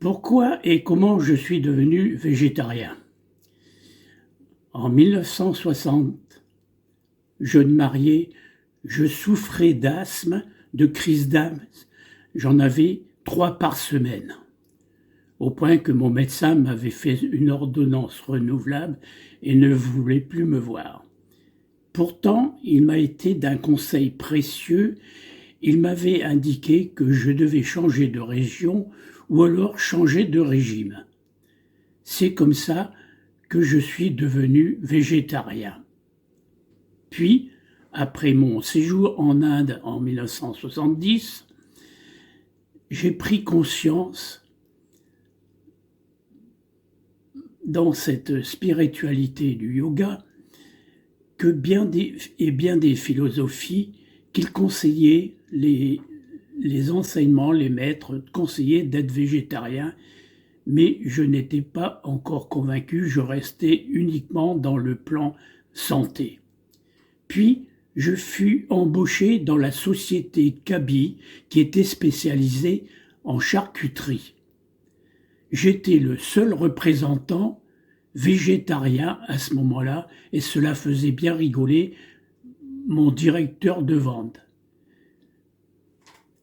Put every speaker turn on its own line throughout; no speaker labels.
Pourquoi et comment je suis devenu végétarien? En 1960, jeune marié, je souffrais d'asthme, de crise d'asthme. J'en avais 3 par semaine, au point que mon médecin m'avait fait une ordonnance renouvelable et ne voulait plus me voir. Pourtant, il m'a été d'un conseil précieux. Il m'avait indiqué que je devais changer de région ou alors changer de régime. C'est comme ça que je suis devenu végétarien. Puis, après mon séjour en Inde en 1970, j'ai pris conscience dans cette spiritualité du yoga que bien des philosophies qu'il conseillait, les enseignements, les maîtres conseillaient d'être végétarien, mais je n'étais pas encore convaincu, je restais uniquement dans le plan santé. Puis, je fus embauché dans la société Kabi qui était spécialisée en charcuterie. J'étais le seul représentant végétarien à ce moment-là et cela faisait bien rigoler mon directeur de vente.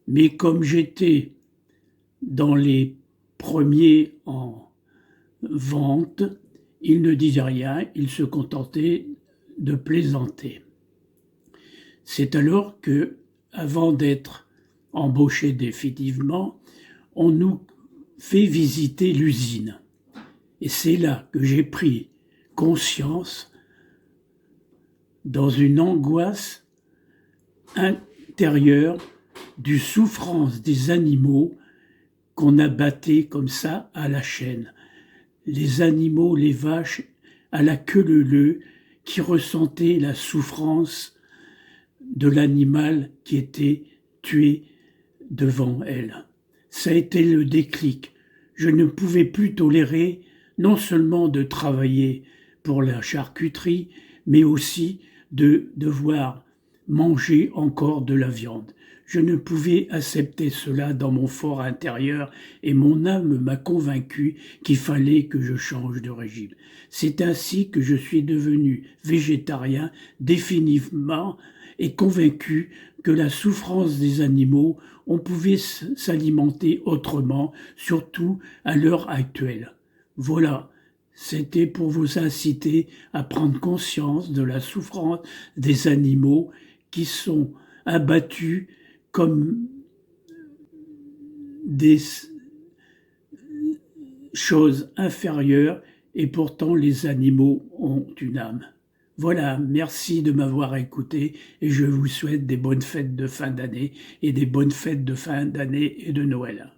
Mais comme j'étais dans les premiers en vente, il ne disait rien, il se contentait de plaisanter. C'est alors que, avant d'être embauché définitivement, on nous fait visiter l'usine. Et c'est là que j'ai pris conscience, dans une angoisse intérieure, du souffrance des animaux qu'on abattait comme ça à la chaîne. Les animaux, les vaches à la queue leu-leu, qui ressentaient la souffrance de l'animal qui était tué devant elle. Ça a été le déclic. Je ne pouvais plus tolérer non seulement de travailler pour la charcuterie, mais aussi de devoir manger encore de la viande. Je ne pouvais accepter cela dans mon fort intérieur et mon âme m'a convaincu qu'il fallait que je change de régime. C'est ainsi que je suis devenu végétarien définitivement et convaincu que la souffrance des animaux, on pouvait s'alimenter autrement, surtout à l'heure actuelle. Voilà, c'était pour vous inciter à prendre conscience de la souffrance des animaux qui sont abattus comme des choses inférieures et pourtant les animaux ont une âme. Voilà, merci de m'avoir écouté et je vous souhaite des bonnes fêtes de fin d'année et des bonnes fêtes de fin d'année et de Noël.